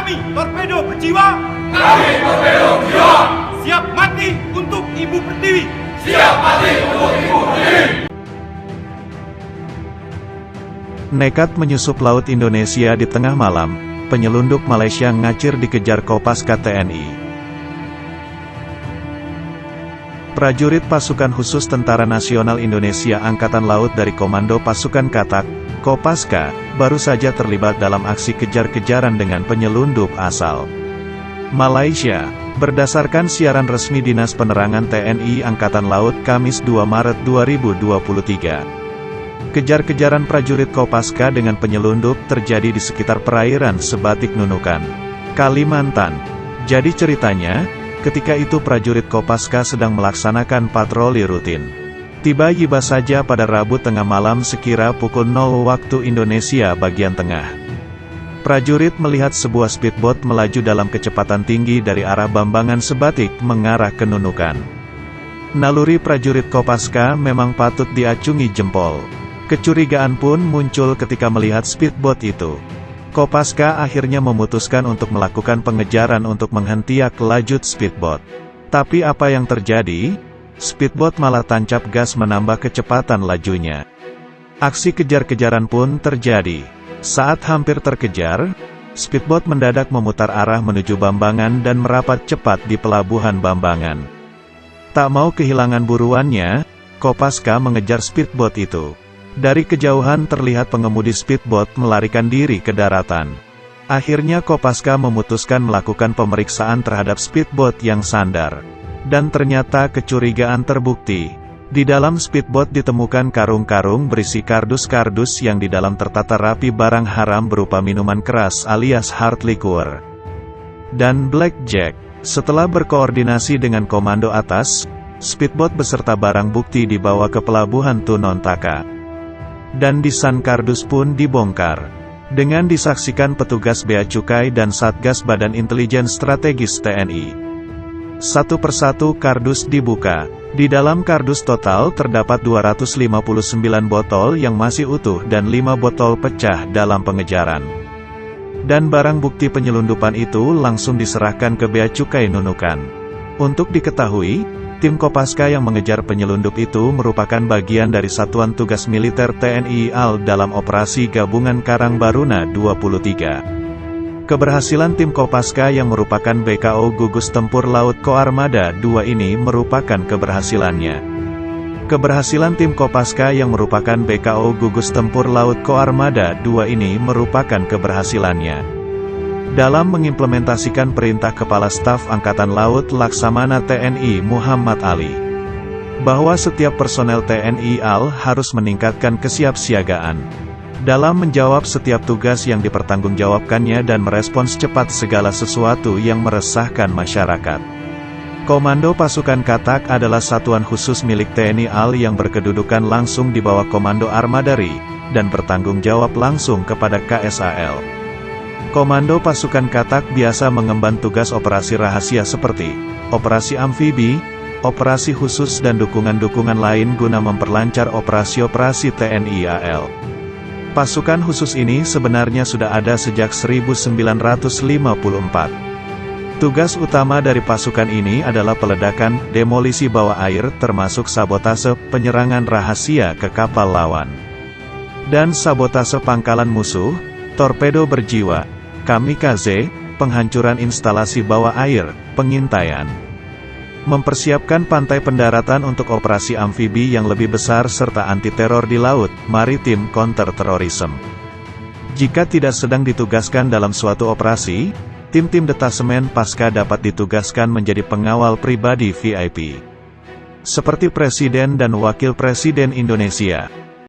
Kami torpedo berjiwa. Kami torpedo berjiwa. Siap mati untuk Ibu Pertiwi. Siap mati untuk Ibu Pertiwi. Nekat menyusup laut Indonesia di tengah malam, penyelundup Malaysia ngacir dikejar Kopaska TNI. Prajurit Pasukan Khusus Tentara Nasional Indonesia Angkatan Laut dari Komando Pasukan Katak, Kopaska, baru saja terlibat dalam aksi kejar-kejaran dengan penyelundup asal Malaysia. Berdasarkan siaran resmi Dinas Penerangan TNI Angkatan Laut Kamis 2 Maret 2023. Kejar-kejaran prajurit Kopaska dengan penyelundup terjadi di sekitar perairan Sebatik Nunukan, Kalimantan. Jadi ceritanya, ketika itu prajurit Kopaska sedang melaksanakan patroli rutin. Tiba-tiba saja pada Rabu tengah malam sekira pukul 0 waktu Indonesia bagian tengah. Prajurit melihat sebuah speedboat melaju dalam kecepatan tinggi dari arah Bambangan Sebatik mengarah ke Nunukan. Naluri prajurit Kopaska memang patut diacungi jempol. Kecurigaan pun muncul ketika melihat speedboat itu. Kopaska akhirnya memutuskan untuk melakukan pengejaran untuk menghentiak laju speedboat. Tapi apa yang terjadi? Speedboat malah tancap gas menambah kecepatan lajunya. Aksi kejar-kejaran pun terjadi. Saat hampir terkejar, speedboat mendadak memutar arah menuju Bambangan dan merapat cepat di pelabuhan Bambangan. Tak mau kehilangan buruannya, Kopaska mengejar speedboat itu. Dari kejauhan terlihat pengemudi speedboat melarikan diri ke daratan. Akhirnya Kopaska memutuskan melakukan pemeriksaan terhadap speedboat yang sandar. Dan ternyata kecurigaan terbukti. Di dalam speedboat ditemukan karung-karung berisi kardus-kardus yang di dalam tertata rapi barang haram berupa minuman keras alias hard liquor dan blackjack. Setelah berkoordinasi dengan komando atas, speedboat beserta barang bukti dibawa ke pelabuhan Tunontaka. Dan desain kardus pun dibongkar. Dengan disaksikan petugas Bea Cukai dan Satgas Badan Intelijen Strategis TNI. Satu persatu kardus dibuka. Di dalam kardus total terdapat 259 botol yang masih utuh dan 5 botol pecah dalam pengejaran. Dan barang bukti penyelundupan itu langsung diserahkan ke Bea Cukai Nunukan. Untuk diketahui, tim Kopaska yang mengejar penyelundup itu merupakan bagian dari Satuan Tugas Militer TNI AL dalam Operasi Gabungan Karang Baruna 23. Keberhasilan tim Kopaska yang merupakan BKO Gugus Tempur Laut Koarmada 2 ini merupakan keberhasilannya. Keberhasilan tim Kopaska yang merupakan BKO Gugus Tempur Laut Koarmada 2 ini merupakan keberhasilannya dalam mengimplementasikan perintah Kepala Staf Angkatan Laut Laksamana TNI Muhammad Ali, bahwa setiap personel TNI AL harus meningkatkan kesiapsiagaan dalam menjawab setiap tugas yang dipertanggungjawabkannya dan merespons cepat segala sesuatu yang meresahkan masyarakat. Komando Pasukan Katak adalah satuan khusus milik TNI AL yang berkedudukan langsung di bawah Komando Armadari, dan bertanggung jawab langsung kepada KSAL. Komando Pasukan Katak biasa mengemban tugas operasi rahasia seperti operasi amfibi, operasi khusus dan dukungan-dukungan lain guna memperlancar operasi-operasi TNI AL. Pasukan khusus ini sebenarnya sudah ada sejak 1954. Tugas utama dari pasukan ini adalah peledakan, demolisi bawah air termasuk sabotase, penyerangan rahasia ke kapal lawan, dan sabotase pangkalan musuh, torpedo berjiwa, kamikaze, penghancuran instalasi bawah air, pengintaian. Mempersiapkan pantai pendaratan untuk operasi amfibi yang lebih besar serta anti-teror di laut, maritim counter-terrorism. Jika tidak sedang ditugaskan dalam suatu operasi, tim-tim detasemen Pasca dapat ditugaskan menjadi pengawal pribadi VIP. Seperti Presiden dan Wakil Presiden Indonesia.